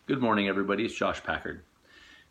Good morning, everybody. It's Josh Packard.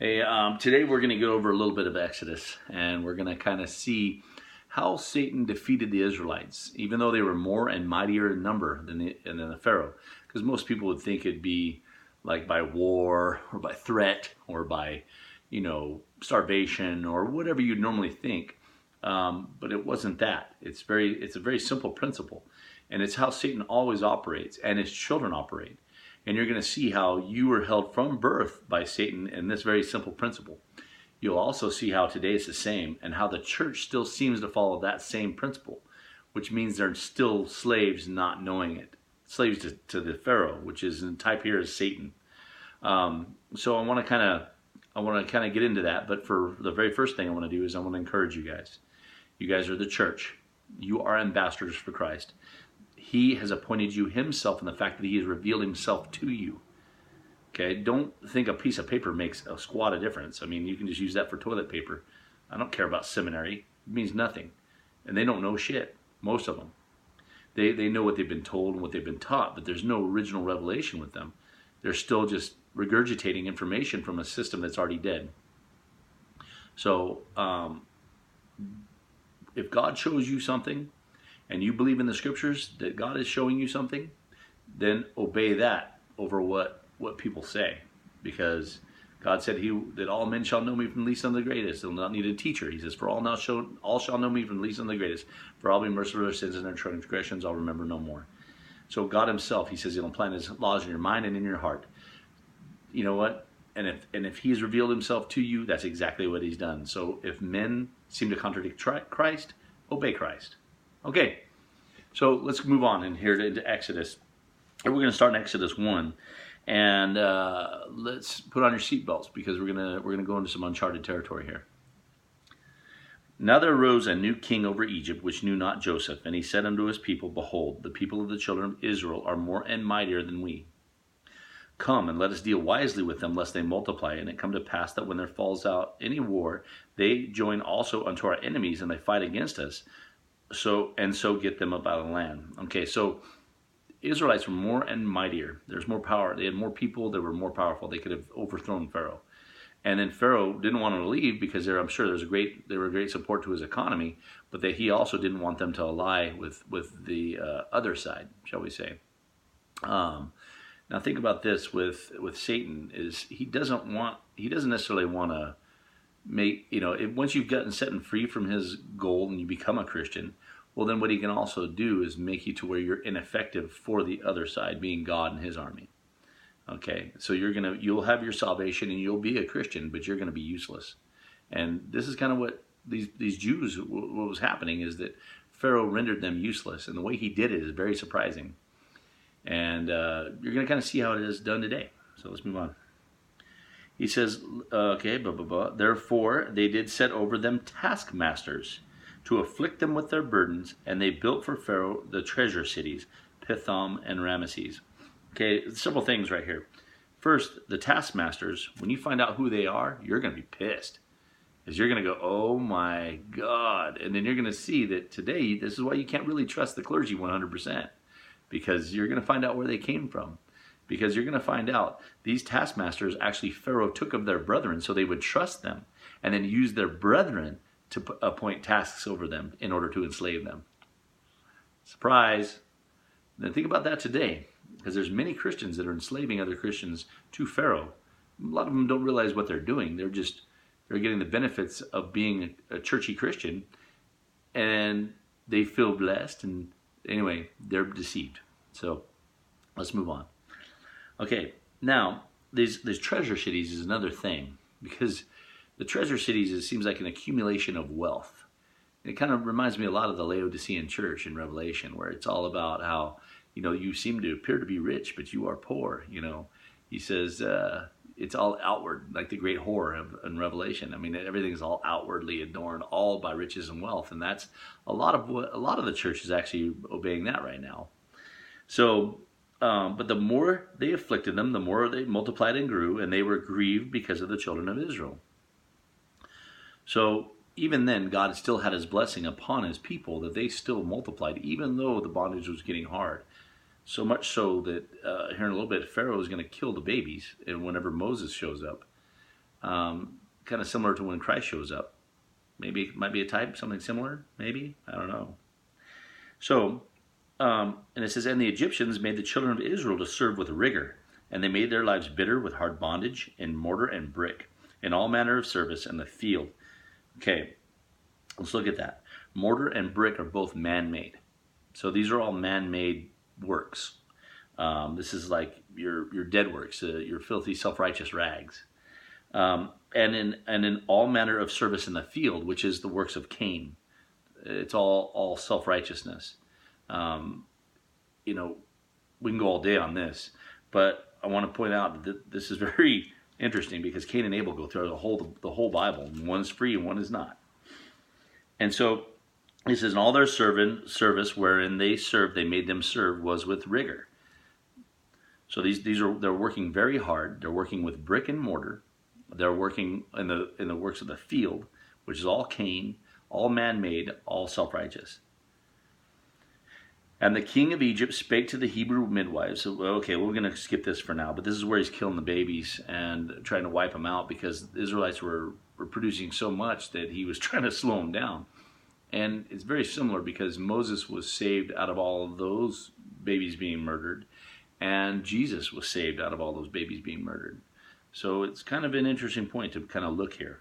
Hey, today we're going to go over a little bit of Exodus, and we're going to kind of see how Satan defeated the Israelites, even though they were more and mightier in number than the Pharaoh. Because most people would think it'd be like by war or by threat or by, starvation or whatever you'd normally think. But it wasn't that. It's a very simple principle, and it's how Satan always operates, and his children operate. And you're going to see how you were held from birth by Satan in this very simple principle. You'll also see how today is the same, and how the church still seems to follow that same principle, which means they're still slaves not knowing it. Slaves to the Pharaoh, which is in type here is Satan. So I want to kind of get into that. But for the very first thing I want to do is I want to encourage you guys. You guys are the church. You are ambassadors for Christ. He has appointed you himself in the fact that he has revealed himself to you. Okay, don't think a piece of paper makes a squat of difference. I mean, you can just use that for toilet paper. I don't care about seminary. It means nothing. And they don't know shit, most of them. They know what they've been told and what they've been taught, but there's no original revelation with them. They're still just regurgitating information from a system that's already dead. So, if God shows you something, and you believe in the scriptures that God is showing you something, then obey that over what people say. Because God said that all men shall know me from the least unto the greatest. They'll not need a teacher. He says, for all shall know me from the least unto the greatest. For I'll be merciful to their sins and their transgressions I'll remember no more. So God himself, he says he'll implant his laws in your mind and in your heart. You know what? And if he's revealed himself to you, that's exactly what he's done. So if men seem to contradict Christ, obey Christ. Okay, so let's move on in here into Exodus. And we're going to start in Exodus 1, and let's put on your seatbelts because we're gonna go into some uncharted territory here. Now there arose a new king over Egypt, which knew not Joseph, and he said unto his people, Behold, the people of the children of Israel are more and mightier than we. Come and let us deal wisely with them, lest they multiply. And it come to pass that when there falls out any war, they join also unto our enemies, and they fight against us. So get them up out of the land. Okay, so Israelites were more and mightier. There's more power. They had more people that were more powerful. They could have overthrown Pharaoh. And then Pharaoh didn't want them to leave because I'm sure they were a great support to his economy, but he also didn't want them to ally with the other side, shall we say. Now think about this with Satan is he doesn't necessarily want to make, once you've gotten set and free from his goal and you become a Christian, well then what he can also do is make you to where you're ineffective for the other side, being God and his army. Okay, so you'll have your salvation and you'll be a Christian, but you're going to be useless. And this is kind of what these Jews, what was happening is that Pharaoh rendered them useless, and the way he did it is very surprising. And you're going to kind of see how it is done today. So let's move on. He says, Therefore they did set over them taskmasters to afflict them with their burdens, and they built for Pharaoh the treasure cities, Pithom and Ramesses. Okay, several things right here. First, the taskmasters, when you find out who they are, you're going to be pissed. Because you're going to go, oh my God. And then you're going to see that today, this is why you can't really trust the clergy 100%. Because you're going to find out where they came from. Because you're going to find out these taskmasters, actually Pharaoh took of their brethren so they would trust them, and then use their brethren to appoint tasks over them in order to enslave them. Surprise. Then think about that today, because there's many Christians that are enslaving other Christians to Pharaoh. A lot of them don't realize what they're doing. They're getting the benefits of being a churchy Christian, and they feel blessed, and anyway, they're deceived. So let's move on. Okay, now these treasure cities is another thing, because the treasure cities seems like an accumulation of wealth. It kind of reminds me a lot of the Laodicean church in Revelation, where it's all about how you seem to appear to be rich, but you are poor. He says it's all outward, like the great whore in Revelation. I mean, everything is all outwardly adorned, all by riches and wealth, and that's a lot of the church is actually obeying that right now. So. But the more they afflicted them, the more they multiplied and grew, and they were grieved because of the children of Israel. So even then, God still had his blessing upon his people, that they still multiplied, even though the bondage was getting hard. So much so that here in a little bit, Pharaoh is going to kill the babies, and whenever Moses shows up, kind of similar to when Christ shows up. Maybe it might be a type, something similar. Maybe, I don't know. So, and it says, and the Egyptians made the children of Israel to serve with rigor, and they made their lives bitter with hard bondage in mortar and brick, in all manner of service in the field. Okay, let's look at that. Mortar and brick are both man-made. So these are all man-made works. This is like your dead works, your filthy, self-righteous rags. And in all manner of service in the field, which is the works of Cain. It's all self-righteousness. You know, we can go all day on this, but I want to point out that this is very interesting because Cain and Abel go through the whole Bible. And one's free and one is not. And so he says, in all their service wherein they served, they made them serve, was with rigor. So they're working very hard. They're working with brick and mortar. They're working in the works of the field, which is all Cain, all man-made, all self-righteous. And the king of Egypt spake to the Hebrew midwives. So, okay, we're going to skip this for now, but this is where he's killing the babies and trying to wipe them out because the Israelites were producing so much that he was trying to slow them down. And it's very similar because Moses was saved out of all of those babies being murdered, and Jesus was saved out of all those babies being murdered. So it's kind of an interesting point to kind of look here.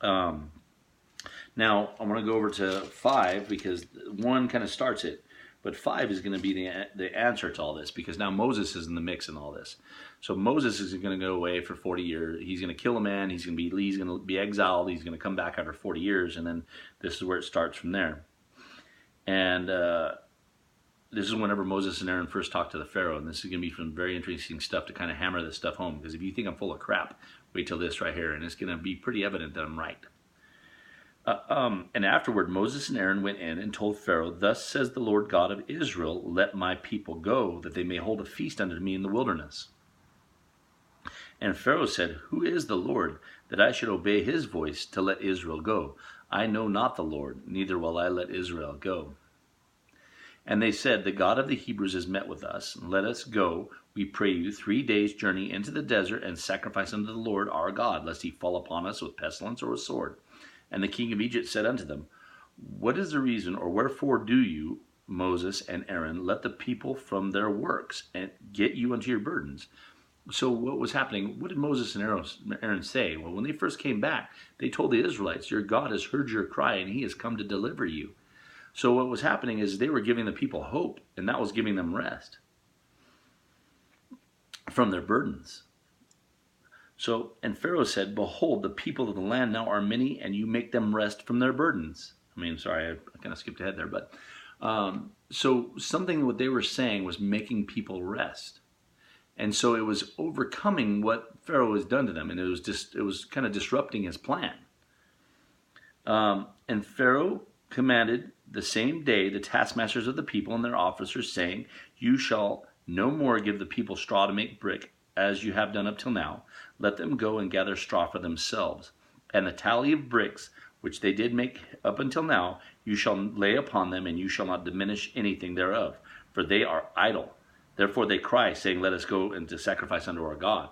Now, I want to go over to 5 because 1 kind of starts it. But 5 is going to be the answer to all this because now Moses is in the mix in all this. So Moses is going to go away for 40 years. He's going to kill a man. He's going to be exiled. He's going to come back after 40 years. And then this is where it starts from there. And this is whenever Moses and Aaron first talked to the Pharaoh. And this is going to be some very interesting stuff to kind of hammer this stuff home. Because if you think I'm full of crap, wait till this right here. And it's going to be pretty evident that I'm right. And afterward Moses and Aaron went in and told Pharaoh, thus says the Lord God of Israel, let my people go, that they may hold a feast unto me in the wilderness. And Pharaoh said, who is the Lord, that I should obey his voice to let Israel go? I know not the Lord, neither will I let Israel go. And they said, the God of the Hebrews has met with us. Let us go, we pray you, 3 days' journey into the desert, and sacrifice unto the Lord our God, lest he fall upon us with pestilence or with sword. And the king of Egypt said unto them, what is the reason, or wherefore do you, Moses and Aaron, let the people from their works and get you unto your burdens? So what was happening? What did Moses and Aaron say? Well, when they first came back, they told the Israelites, your God has heard your cry, and he has come to deliver you. So what was happening is they were giving the people hope, and that was giving them rest from their burdens. So, and Pharaoh said, behold, the people of the land now are many, and you make them rest from their burdens. I kind of skipped ahead there, but so something what they were saying was making people rest. And so it was overcoming what Pharaoh has done to them, and it was kind of disrupting his plan. And Pharaoh commanded the same day the taskmasters of the people and their officers, saying, you shall no more give the people straw to make brick, as you have done up till now. Let them go and gather straw for themselves. And the tally of bricks, which they did make up until now, you shall lay upon them, and you shall not diminish anything thereof. For they are idle. Therefore they cry, saying, let us go and to sacrifice unto our God.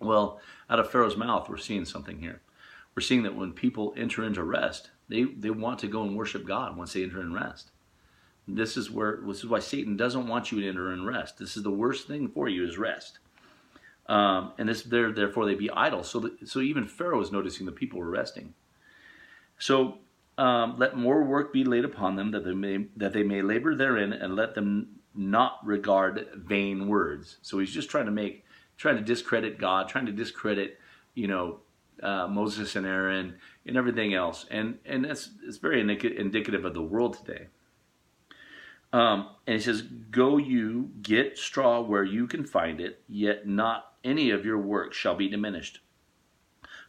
Well, out of Pharaoh's mouth, we're seeing something here. We're seeing that when people enter into rest, they want to go and worship God once they enter in rest. This is why Satan doesn't want you to enter in rest. This is the worst thing for you is rest. And therefore they be idle. So even Pharaoh is noticing the people were resting. So let more work be laid upon them, that they may labor therein, and let them not regard vain words. So he's just trying to discredit God, trying to discredit, Moses and Aaron and everything else. And it's very indicative of the world today. And he says, go you, get straw where you can find it, yet not any of your work shall be diminished.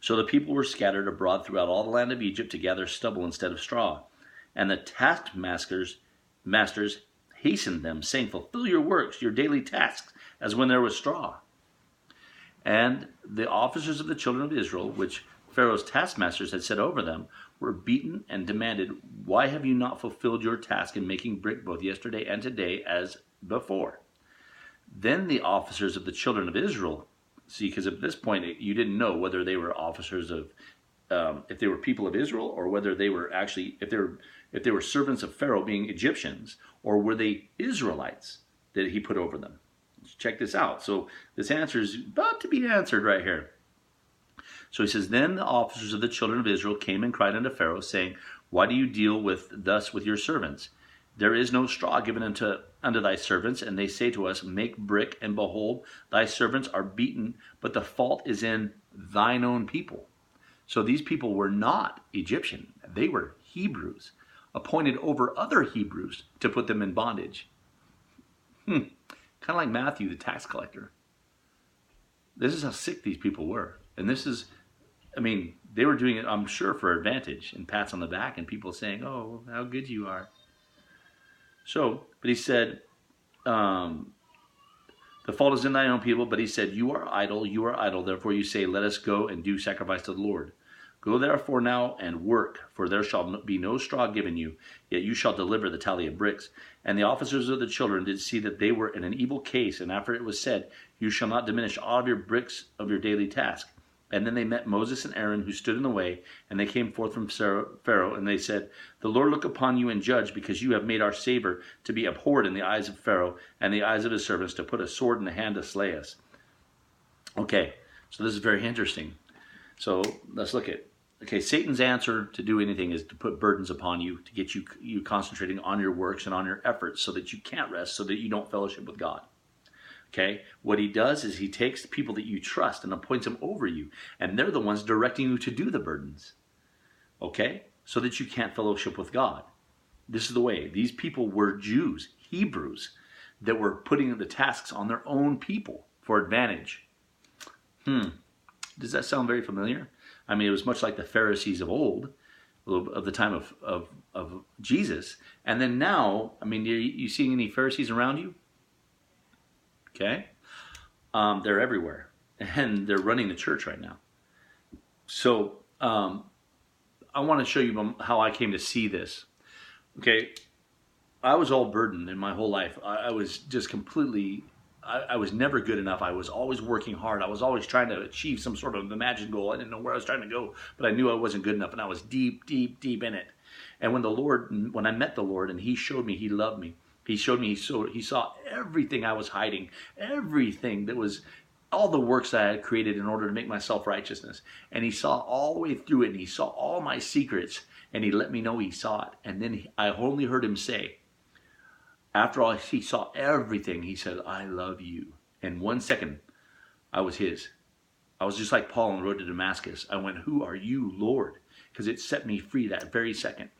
So the people were scattered abroad throughout all the land of Egypt to gather stubble instead of straw. And the taskmasters hastened them, saying, fulfill your works, your daily tasks, as when there was straw. And the officers of the children of Israel, which Pharaoh's taskmasters had set over them, were beaten and demanded, why have you not fulfilled your task in making brick both yesterday and today as before? Then the officers of the children of Israel, see, because at this point you didn't know whether they were officers of, if they were people of Israel, or whether they were actually, if they were servants of Pharaoh, being Egyptians, or were they Israelites that he put over them. Let's check this out. So this answer is about to be answered right here. So he says, then the officers of the children of Israel came and cried unto Pharaoh, saying, why do you deal thus with your servants? There is no straw given unto thy servants, and they say to us, make brick, and behold, thy servants are beaten, but the fault is in thine own people. So these people were not Egyptian. They were Hebrews, appointed over other Hebrews to put them in bondage. Kind of like Matthew, the tax collector. This is how sick these people were. And this is, I mean, they were doing it, I'm sure, for advantage and pats on the back and people saying, oh, how good you are. So, but he said, the fault is in thine own people. But he said, you are idle. Therefore you say, let us go and do sacrifice to the Lord. Go therefore now and work, for there shall be no straw given you, yet you shall deliver the tally of bricks. And the officers of the children did see that they were in an evil case, and after it was said, you shall not diminish all of your bricks of your daily task. And then they met Moses and Aaron, who stood in the way, and they came forth from Pharaoh, and they said, the Lord look upon you and judge, because you have made our savor to be abhorred in the eyes of Pharaoh and the eyes of his servants, to put a sword in the hand to slay us. Okay, so this is very interesting. So let's look at, okay, Satan's answer to do anything is to put burdens upon you, to get you concentrating on your works and on your efforts, so that you can't rest, so that you don't fellowship with God. Okay, what he does is he takes the people that you trust and appoints them over you, and they're the ones directing you to do the burdens. Okay, so that you can't fellowship with God. This is the way. These people were Jews, Hebrews, that were putting the tasks on their own people for advantage. Does that sound very familiar? I mean, it was much like the Pharisees of old, of the time of Jesus. And then now, I mean, you seeing any Pharisees around you? Okay, they're everywhere, and they're running the church right now. So I want to show you how I came to see this. Okay, I was all burdened in my whole life. I was just completely, I was never good enough. I was always working hard. I was always trying to achieve some sort of imagined goal. I didn't know where I was trying to go, but I knew I wasn't good enough, and I was deep, deep, deep in it. And when I met the Lord, and he showed me he loved me, he showed me he saw everything I was hiding, everything that was, all the works I had created in order to make myself righteousness. And he saw all the way through it, and he saw all my secrets, and he let me know he saw it. And then I only heard him say, after all he saw everything, he said, I love you. In 1 second, I was his. I was just like Paul on the road to Damascus. I went, who are you, Lord? Because it set me free that very second.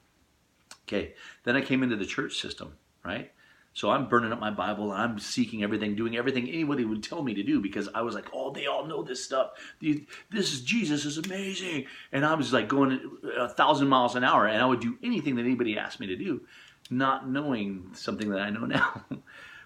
Okay, then I came into the church system. Right? So I'm burning up my Bible, and I'm seeking everything, doing everything anybody would tell me to do, because I was like, oh, they all know this stuff. This is Jesus is amazing. And I was like going 1,000 miles an hour, and I would do anything that anybody asked me to do, not knowing something that I know now.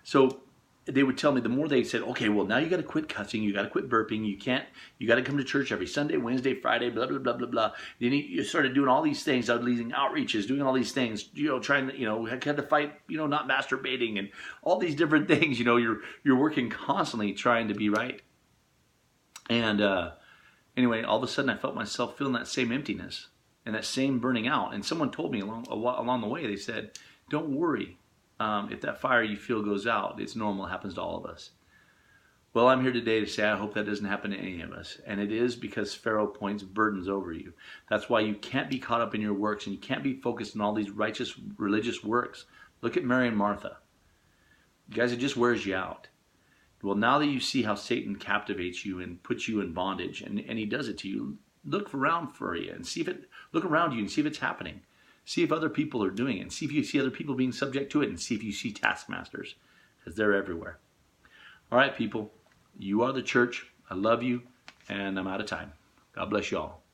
So they would tell me, the more they said, okay, well, now you got to quit cussing, you got to quit burping, you got to come to church every Sunday, Wednesday, Friday, blah, blah, blah, blah, blah. Then you started doing all these things, leading outreaches, doing all these things, trying to, had to fight, not masturbating and all these different things, you're working constantly trying to be right. And anyway, all of a sudden I felt myself feeling that same emptiness and that same burning out. And someone told me along the way, they said, don't worry. If that fire you feel goes out, it's normal. It happens to all of us. Well, I'm here today to say I hope that doesn't happen to any of us. And it is because Pharaoh points burdens over you. That's why you can't be caught up in your works, and you can't be focused on all these righteous religious works. Look at Mary and Martha. You guys, it just wears you out. Well, now that you see how Satan captivates you and puts you in bondage, and he does it to you, look around for you and look around you and see if it's happening. See if other people are doing it, and see if you see other people being subject to it, and see if you see taskmasters, because they're everywhere. All right, people, you are the church. I love you, and I'm out of time. God bless you all.